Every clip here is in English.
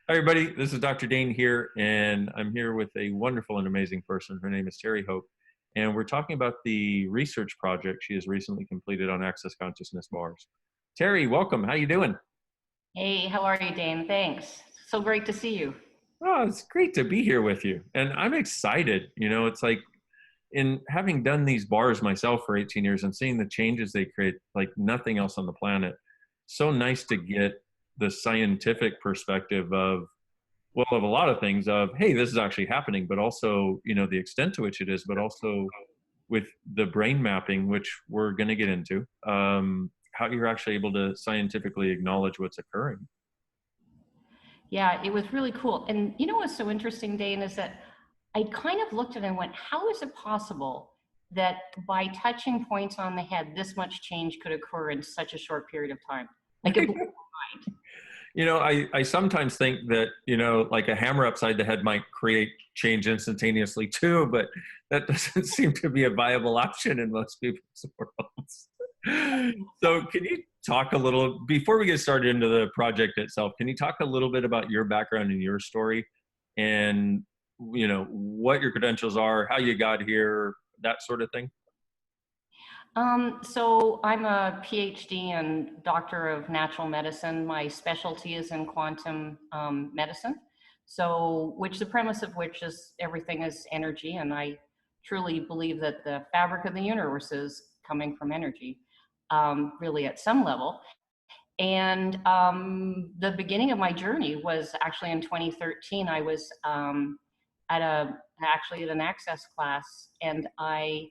Hi, everybody. This is Dr. Dain here, and I'm here with a wonderful and amazing person. Her name is Terrie, and we're talking about the research project she has recently completed on access consciousness bars. Terrie, welcome. How you doing? Hey, how are you, Dain? Thanks. So great to see you. Oh, it's great to be here with you, and I'm excited. It's like in having done these bars myself for 18 years and seeing the changes they create, like nothing else on the planet. So nice to get the scientific perspective of a lot of things of, hey, this is actually happening, but also, the extent to which it is, but also with the brain mapping, which we're going to get into, how you're actually able to scientifically acknowledge what's occurring. Yeah, it was really cool. And you know what's so interesting, Dane, is that I kind of looked at it and went, how is it possible that by touching points on the head, this much change could occur in such a short period of time? Like it blew my mind. I sometimes think that, like a hammer upside the head might create change instantaneously too, but that doesn't seem to be a viable option in most people's worlds. So can you talk a little, before we get started into the project itself, can you talk a little bit about your background and your story and, what your credentials are, how you got here, that sort of thing? So I'm a PhD and Doctor of Natural Medicine. My specialty is in quantum medicine. So, which the premise of which is everything is energy, and I truly believe that the fabric of the universe is coming from energy, really at some level. And the beginning of my journey was actually in 2013. I was actually at an access class, and I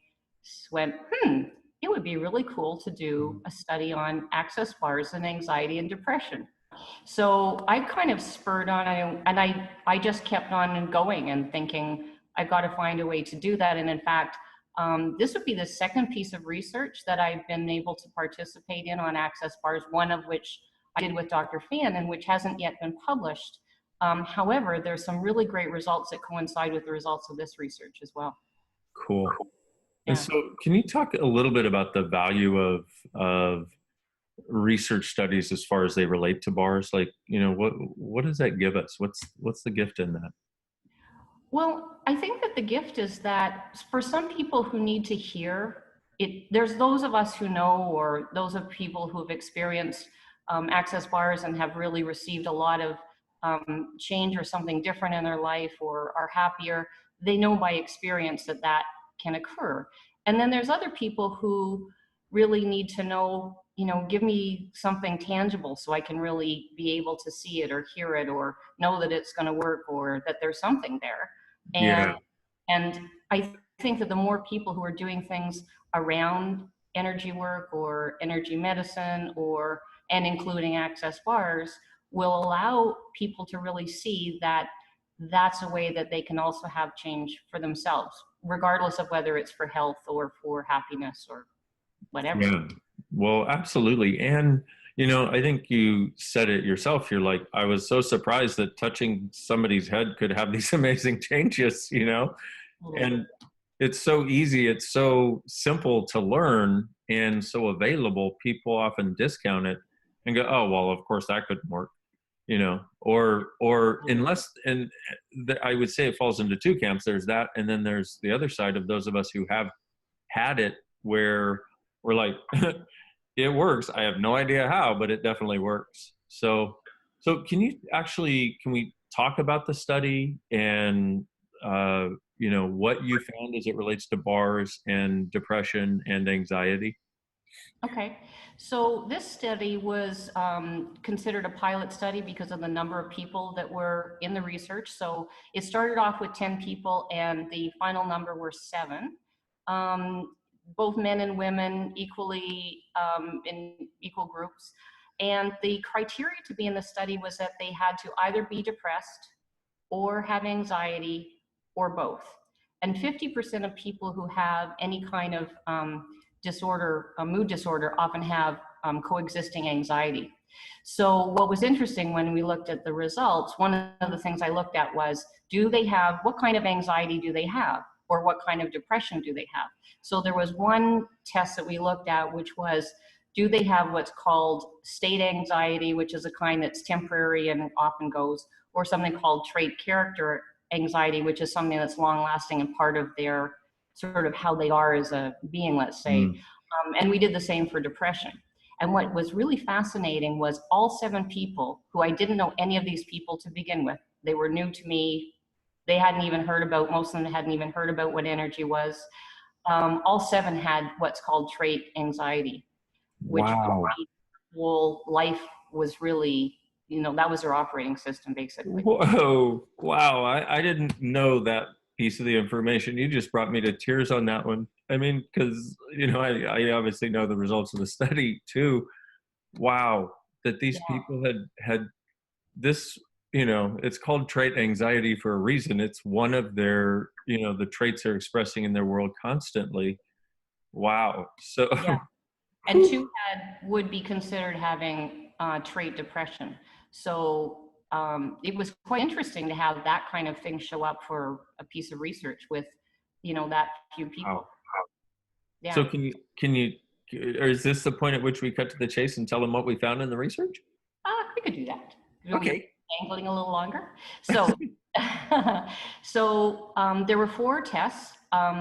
went, it would be really cool to do a study on access bars and anxiety and depression. So I kind of spurred on, and I just kept on and going and thinking, I've got to find a way to do that. And in fact, this would be the second piece of research that I've been able to participate in on access bars, one of which I did with Dr. Fan and which hasn't yet been published. However, there's some really great results that coincide with the results of this research as well. Cool. And Yeah. so can you talk a little bit about the value of research studies as far as they relate to bars? Like, what does that give us? What's the gift in that? Well, I think that the gift is that for some people who need to hear it, there's those of us who know, or those of people who have experienced access bars and have really received a lot of change or something different in their life or are happier. They know by experience that that can occur. And then there's other people who really need to know, give me something tangible so I can really be able to see it or hear it or know that it's going to work or that there's something there. And Yeah. and I think that the more people who are doing things around energy work or energy medicine or and including access bars will allow people to really see that that's a way that they can also have change for themselves, regardless of whether it's for health or for happiness or whatever. Yeah. Well, absolutely. And, I think you said it yourself. You're like, I was so surprised that touching somebody's head could have these amazing changes. Totally. And it's so easy, it's so simple to learn and so available. People often discount it and go, oh, well, of course that couldn't work. Or unless, and I would say it falls into two camps. There's that, and then there's the other side of those of us who have had it where we're like, it works. I have no idea how, but it definitely works. So can we talk about the study and, what you found as it relates to bars and depression and anxiety? Okay, so this study was considered a pilot study because of the number of people that were in the research. So it started off with 10 people and the final number were 7. Both men and women equally in equal groups. And the criteria to be in the study was that they had to either be depressed or have anxiety or both. And 50% of people who have any kind of disorder, a mood disorder, often have coexisting anxiety. So what was interesting when we looked at the results, one of the things I looked at was, what kind of anxiety do they have? Or what kind of depression do they have? So there was one test that we looked at, which was do they have what's called state anxiety, which is a kind that's temporary and often goes, or something called trait character anxiety, which is something that's long lasting and part of their sort of how they are as a being, let's say. Mm. And we did the same for depression. And what was really fascinating was all 7 people, who I didn't know any of these people to begin with, they were new to me. They hadn't even heard about, most of them hadn't even heard about what energy was. All 7 had what's called trait anxiety, which Wow. whole life was really, that was their operating system basically. Whoa. Wow. I didn't know that piece of the information. You just brought me to tears on that one. I mean, because, I obviously know the results of the study too. Wow. That these Yeah, people had this, it's called trait anxiety for a reason. It's one of their, the traits they're expressing in their world constantly. Wow. So, yeah. And 2 would be considered having trait depression. So it was quite interesting to have that kind of thing show up for a piece of research with, that few wow. people. So Yeah. or is this the point at which we cut to the chase and tell them what we found in the research? We could do that. You want me Okay. angling a little longer? So, there were 4 tests.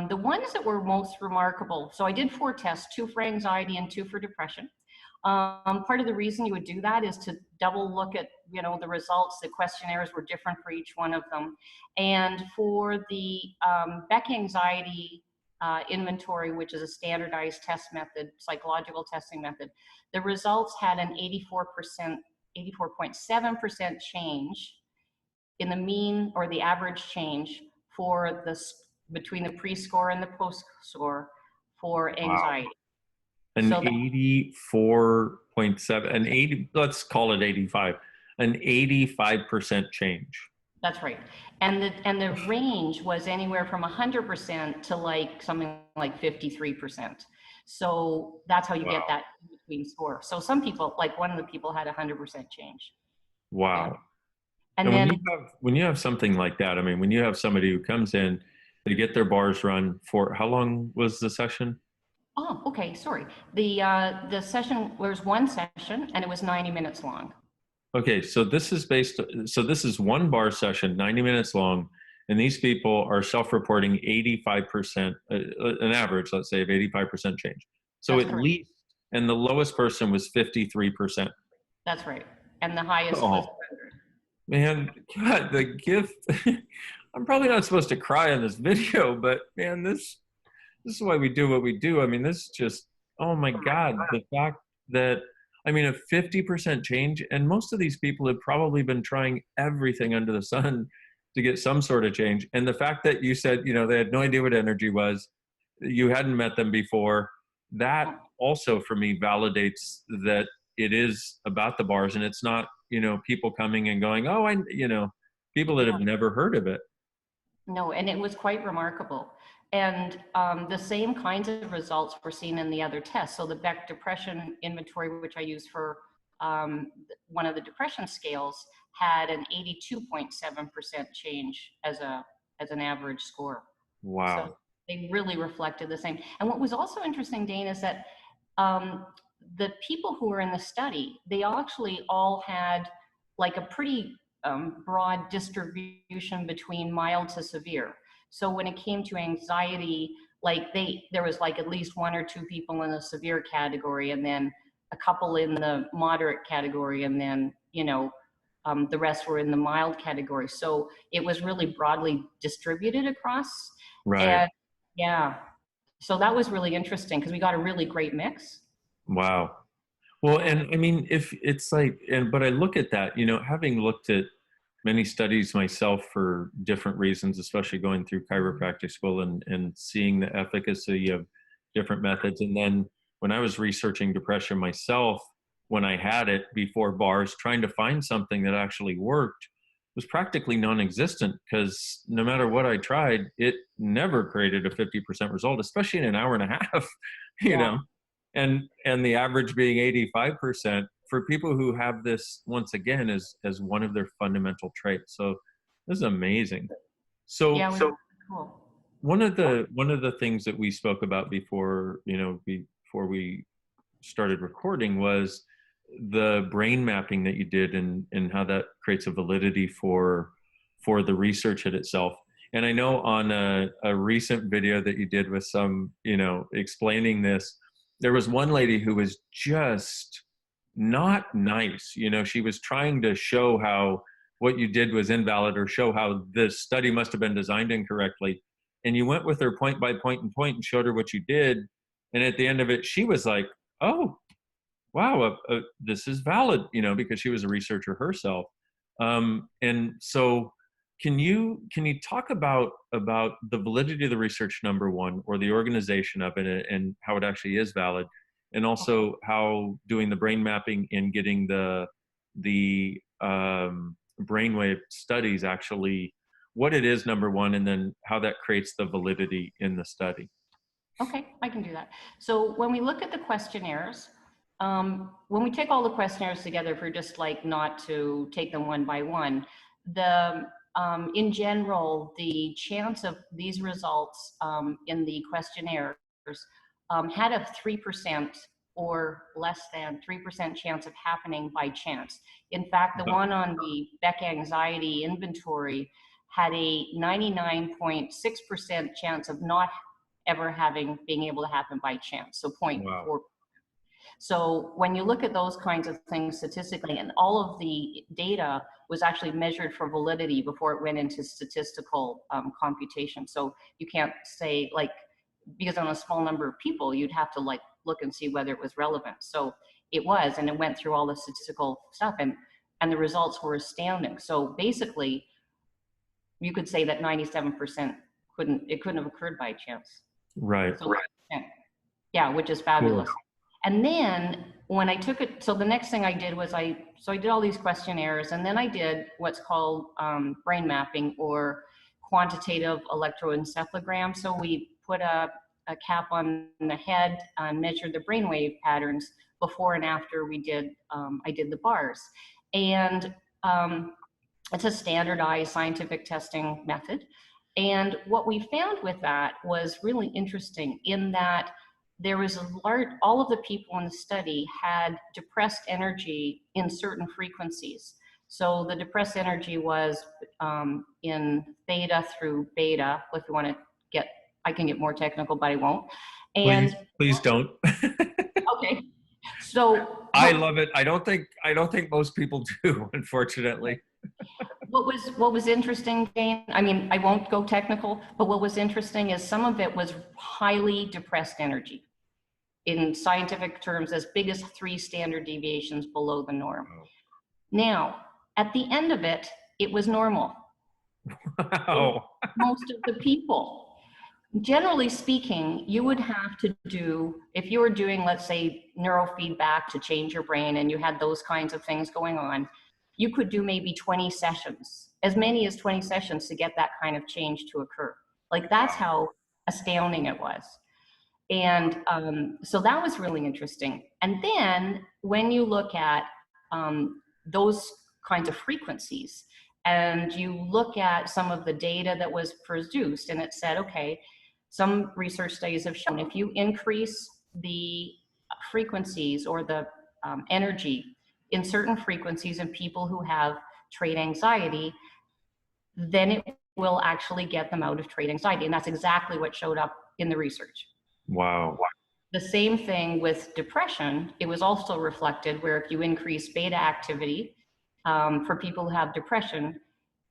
The ones that were most remarkable. So I did 4 tests: 2 for anxiety and 2 for depression. Part of the reason you would do that is to double look at, the results. The questionnaires were different for each one of them. And for the Beck anxiety inventory, which is a standardized test method, psychological testing method, the results had an 84.7% change in the mean, or the average change for between the pre-score and the post-score for Wow. anxiety. An So 84.7, an 80, let's call it 85, an 85% change. that's right. And the range was anywhere from 100% to like something like 53%. So that's how you get Wow. that in between score. So some people, like one of the people, had 100% change. Yeah. Wow. And And then, when you have something like that, I mean, when you have somebody who comes in, they get their bars run for how long was the session? oh, okay, sorry. The session was one session and it was 90 minutes long. Okay, so this is one bar session, 90 minutes long, and these people are self-reporting 85%, an average, let's say, of 85% change. So That's at correct. least, and the lowest person was 53%. That's right. And the highest was Oh, man, God, the gift. I'm probably not supposed to cry on this video, but man, this is why we do what we do. I mean, this is just, oh my God, the fact that, I mean, a 50% change, and most of these people have probably been trying everything under the sun to get some sort of change. And the fact that you said, they had no idea what energy was, you hadn't met them before, that 100%. also for me validates that it is about the bars and it's not, people coming and going, oh, people that have never heard of it. No, and it was quite remarkable. And the same kinds of results were seen in the other tests. So the Beck Depression Inventory, which I use for one of the depression scales, had an 82.7% change as an average score. So Wow. they really reflected the same. And what was also interesting, Dane, is that um, the people who were in the study, they actually all had like a pretty broad distribution between mild to severe. So when it came to anxiety, like there was like at least 1 or 2 people in the severe category, and then a couple in the moderate category, and then the rest were in the mild category. So it was really broadly distributed across. Right. And yeah, so that was really interesting because we got a really great mix. Wow. Well, Yeah. and I mean, if it's like, but I look at that, having looked at many studies myself for different reasons, especially going through chiropractic school and seeing the efficacy of different methods. And then when I was researching depression myself, when I had it before bars, trying to find something that actually worked was practically non-existent because no matter what I tried, it never created a 50% result, especially in an hour and a half, you Yeah. know and the average being 85% for people who have this once again as one of their fundamental traits. So this is amazing. So Yeah, it was cool. one of the things that we spoke about before, before we started recording was the brain mapping that you did, and how that creates a validity for the research in itself. And I know on a recent video that you did with some, explaining this, there was one lady who was just not nice. She was trying to show how what you did was invalid, or show how the study must have been designed incorrectly. And you went with her point by point and showed her what you did. And at the end of it, she was like, oh, wow, this is valid, because she was a researcher herself. And so can you talk about the validity of the research, number one, or the organization of it, and how it actually is valid, and also how doing the brain mapping and getting the brainwave studies, actually what it is, number one, and then how that creates the validity in the study. Okay, I can do that. So when we look at the questionnaires, when we take all the questionnaires together, for just like not to take them one by one, in general, the chance of these results in the questionnaires had a 3% or less than 3% chance of happening by chance. In fact, the one on the Beck anxiety inventory had a 99.6% chance of not ever being able to happen by chance. So 0.4. Wow. So when you look at those kinds of things statistically, and all of the data was actually measured for validity before it went into statistical computation. So you can't say, like, because on a small number of people, you'd have to like look and see whether it was relevant. So it was, and it went through all the statistical stuff, and the results were astounding. So basically, you could say that 97% couldn't have occurred by chance. Right. So, yeah, which is fabulous. Cool. And then when I took it, so the next thing I did was I did all these questionnaires, and then I did what's called brain mapping, or quantitative electroencephalogram. So we put a cap on the head and measured the brainwave patterns before and after we did, I did the bars. And it's a standardized scientific testing method. And what we found with that was really interesting, in that there was all of the people in the study had depressed energy in certain frequencies. So the depressed energy was in theta through beta. If you want to get, I can get more technical, but I won't. And please don't. Okay. So I love it. I don't think most people do, unfortunately. What was interesting, Dain, I mean, I won't go technical, but what was interesting is some of it was highly depressed energy. In scientific terms, as big as 3 standard deviations below the norm. Oh. Now, at the end of it, it was normal. Wow. Most of the people, generally speaking, you would have to do, if you were doing, let's say, neurofeedback to change your brain, and you had those kinds of things going on, you could do maybe 20 sessions, as many as 20 sessions, to get that kind of change to occur. Like, that's how astounding it was. And so that was really interesting. And then when you look at those kinds of frequencies, and you look at some of the data that was produced, and it said, okay, some research studies have shown if you increase the frequencies, or the energy in certain frequencies in people who have trait anxiety, then it will actually get them out of trait anxiety. And that's exactly what showed up in the research. Wow. The same thing with depression. It was also reflected, where if you increase beta activity for people who have depression,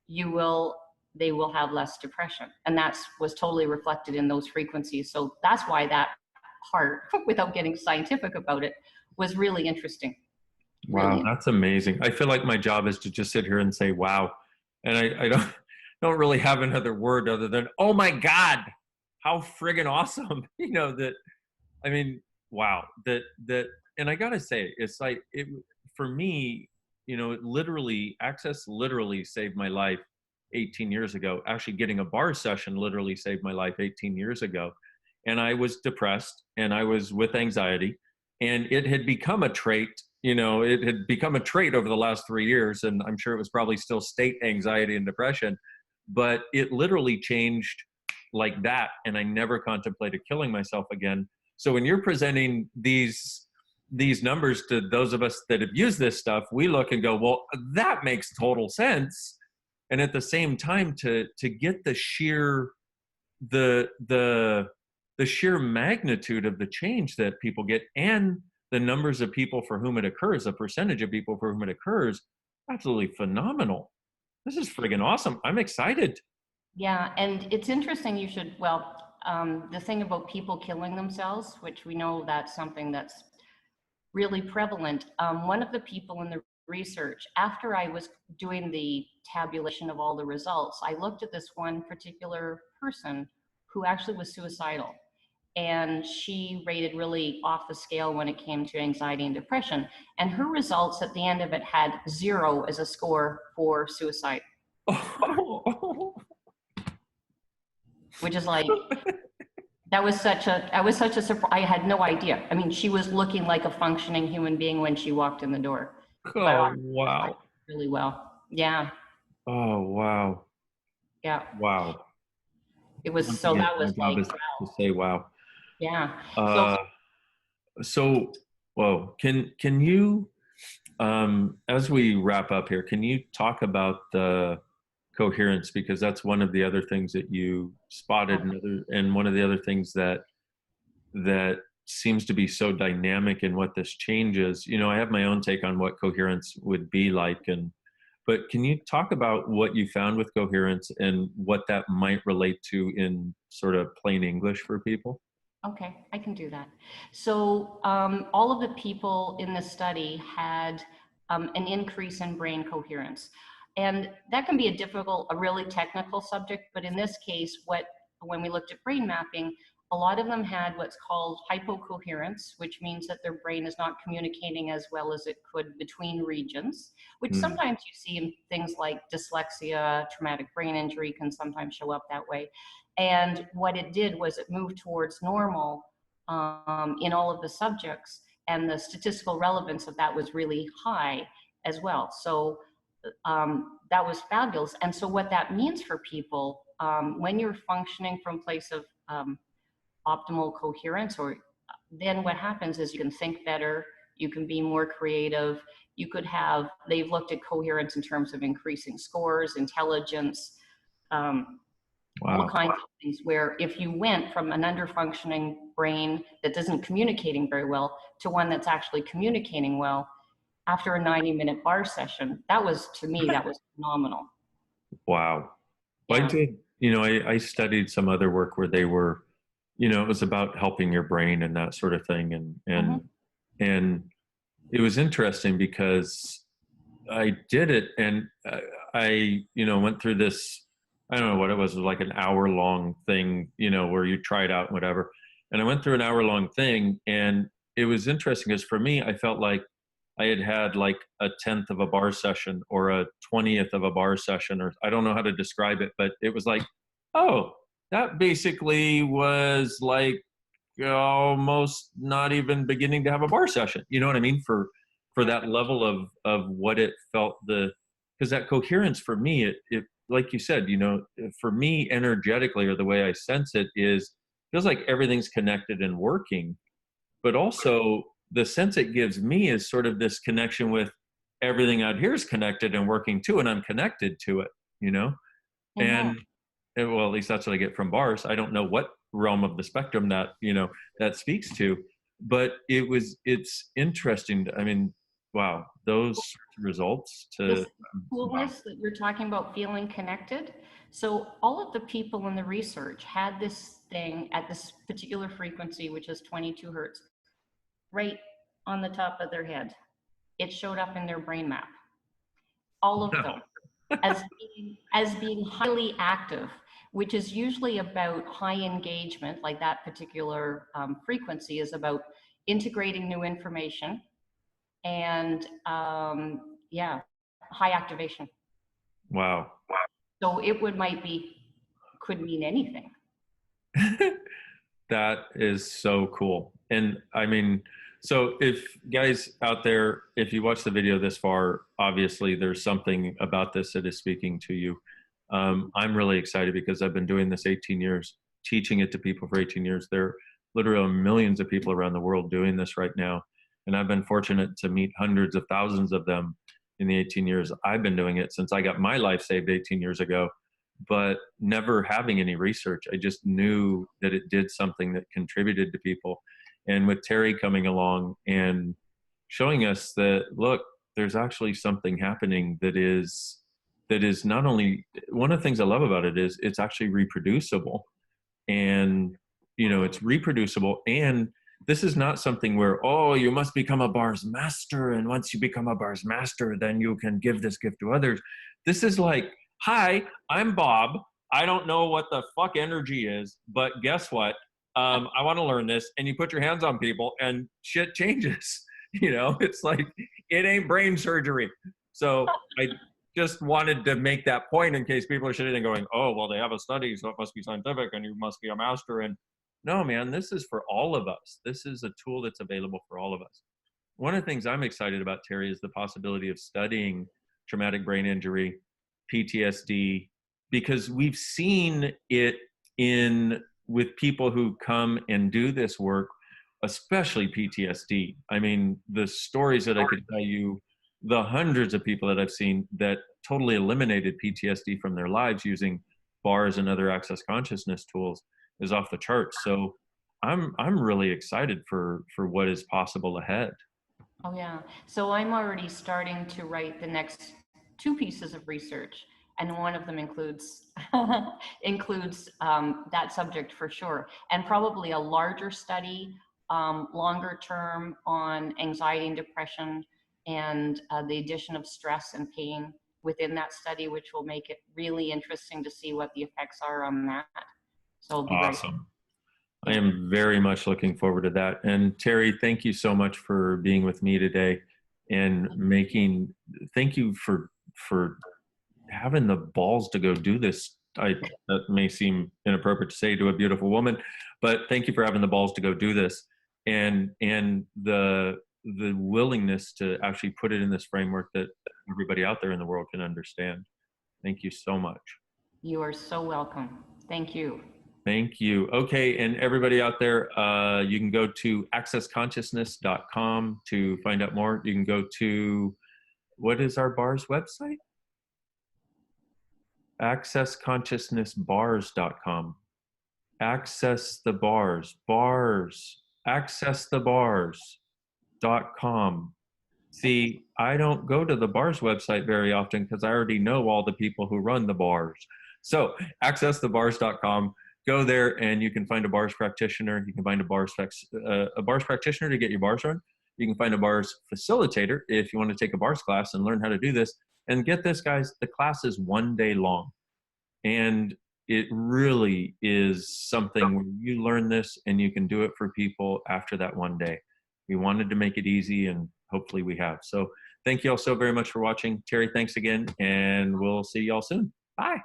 they will have less depression. And that was totally reflected in those frequencies. So that's why that part, without getting scientific about it, was really interesting. Wow, Really. that's amazing. I feel like my job is to just sit here and say, wow. And I don't really have another word other than, oh my God, how friggin' awesome. I mean, wow, and I gotta say, it's like, for me, Access literally saved my life 18 years ago. Actually, getting a bar session literally saved my life 18 years ago. And I was depressed, and I was with anxiety, and it had become a trait. It had become a trait over the last 3 years, and I'm sure it was probably still state anxiety and depression, but it literally changed like that. And I never contemplated killing myself again. So when you're presenting these these numbers to those of us that have used this stuff, we look and go, well, that makes total sense. And at the same time, to get the the sheer magnitude of the change that people get, and the numbers of people for whom it occurs, the percentage of people for whom it occurs, absolutely phenomenal. This is friggin' awesome. I'm excited. Yeah, and it's interesting you should, well, the thing about people killing themselves, which we know that's something that's really prevalent. One of the people in the research, after I was doing the tabulation of all the results, I looked at this one particular person who actually was suicidal. And she rated really off the scale when it came to anxiety and depression. And her results at the end of it had 0 as a score for suicide, which is like, that was such a surprise. I had no idea. I mean, she was looking like a functioning human being when she walked in the door, but Oh, wow. really well. Yeah, Oh, wow. yeah. Wow. It was, Once so again, that my was job like, is to say wow. yeah. So Uh, so, whoa, can you, as we wrap up here, can you talk about the coherence? Because that's one of the other things that you spotted, and one of the other things that seems to be so dynamic in what this changes. You know, I have my own take on what coherence would be like, but can you talk about what you found with coherence and what that might relate to in sort of plain English for people? okay, I can do that. So all of the people in the study had an increase in brain coherence. And that can be a really technical subject, but in this case, when we looked at brain mapping, a lot of them had what's called hypocoherence, which means that their brain is not communicating as well as it could between regions, which Mm, sometimes you see in things like dyslexia, traumatic brain injury can sometimes show up that way. And what it did was it moved towards normal in all of the subjects, and the statistical relevance of that was really high as well. So that was fabulous. And so what that means for people, when you're functioning from a place of optimal coherence, or then what happens is you can think better, you can be more creative, you could have, they've looked at coherence in terms of increasing scores, intelligence, um, all wow. kinds of things, where if you went from an underfunctioning brain that isn't communicating very well to one that's actually communicating well after a 90-minute bar session, that was, to me, that was phenomenal. Wow. Well, I Yeah. did, you know, I studied some other work where they were, you know, it was about helping your brain and that sort of thing. Mm-hmm. And it was interesting because I did it, and I, you know, went through this, I don't know what it was like an hour long thing, you know, where you try it out and whatever. And I went through an hour long thing, and it was interesting because for me, I felt like I had had like a 10th of a bar session or a 20th of a bar session, or I don't know how to describe it, but it was like, oh, that basically was like almost not even beginning to have a bar session. You know what I mean? For Yeah. that level of what it felt, because that coherence for me, it like you said, you know, for me energetically, or the way I sense it, is feels like everything's connected and working, but also the sense it gives me is sort of this connection with everything out here is connected and working too, and I'm connected to it, you know. Mm-hmm. And well, at least that's what I get from bars. I don't know what realm of the spectrum that, you know, that speaks to, but it's interesting. I mean, wow, those results to This wow. coolness that you're talking about, feeling connected. So all of the people in the research had this thing at this particular frequency, which is 22 hertz, right on the top of their head. It showed up in their brain map, all of them, as being highly active, which is usually about high engagement, like that particular frequency is about integrating new information and yeah, high activation. Wow. So it might be, could mean anything. That is so cool. And I mean, so if guys out there, if you watch the video this far, obviously there's something about this that is speaking to you. I'm really excited because I've been doing this 18 years, teaching it to people for 18 years. There are literally millions of people around the world doing this right now. And I've been fortunate to meet hundreds of thousands of them in the 18 years I've been doing it, since I got my life saved 18 years ago. But never having any research, I just knew that it did something that contributed to people. And with Terrie coming along and showing us that, look, there's actually something happening that is not only, one of the things I love about it is it's actually reproducible. And it's reproducible. And this is not something where, oh, you must become a bar's master, and once you become a bar's master, then you can give this gift to others. This is like, hi, I'm Bob. I don't know what the fuck energy is, but guess what? I want to learn this. And you put your hands on people and shit changes. It's like, it ain't brain surgery. So I just wanted to make that point in case people are sitting and going, oh, well, they have a study, so it must be scientific and you must be a master. And no, man, this is for all of us. This is a tool that's available for all of us. One of the things I'm excited about, Terrie, is the possibility of studying traumatic brain injury, PTSD, because we've seen it with people who come and do this work, especially PTSD. I mean, the stories that I could tell you, the hundreds of people that I've seen that totally eliminated PTSD from their lives using bars and other access consciousness tools is off the charts. So I'm really excited for what is possible ahead. Oh, yeah. So I'm already starting to write the next two pieces of research, and one of them includes that subject for sure, and probably a larger study, longer term, on anxiety and depression, and the addition of stress and pain within that study, which will make it really interesting to see what the effects are on that. So it'll be Awesome. I yeah. am very much looking forward to that. And Terrie, thank you so much for being with me today and thank you for having the balls to go do this. That may seem inappropriate to say to a beautiful woman, but thank you for having the balls to go do this, and the willingness to actually put it in this framework that everybody out there in the world can understand. Thank you so much. You are so welcome. Thank you. Thank you. Okay, and everybody out there, you can go to accessconsciousness.com to find out more. You can go to, what is our bar's website? accessconsciousnessbars.com. Access the bars, accessthebars.com. See, I don't go to the bars website very often because I already know all the people who run the bars. So accessthebars.com. Go there and you can find a bars practitioner. You can find a bars practitioner to get your bars run. You can find a bars facilitator if you want to take a bars class and learn how to do this. And get this, guys, the class is 1 day long. And it really is something where you learn this and you can do it for people after that 1 day. We wanted to make it easy, and hopefully we have. So thank you all so very much for watching. Terrie, thanks again, and we'll see you all soon. Bye.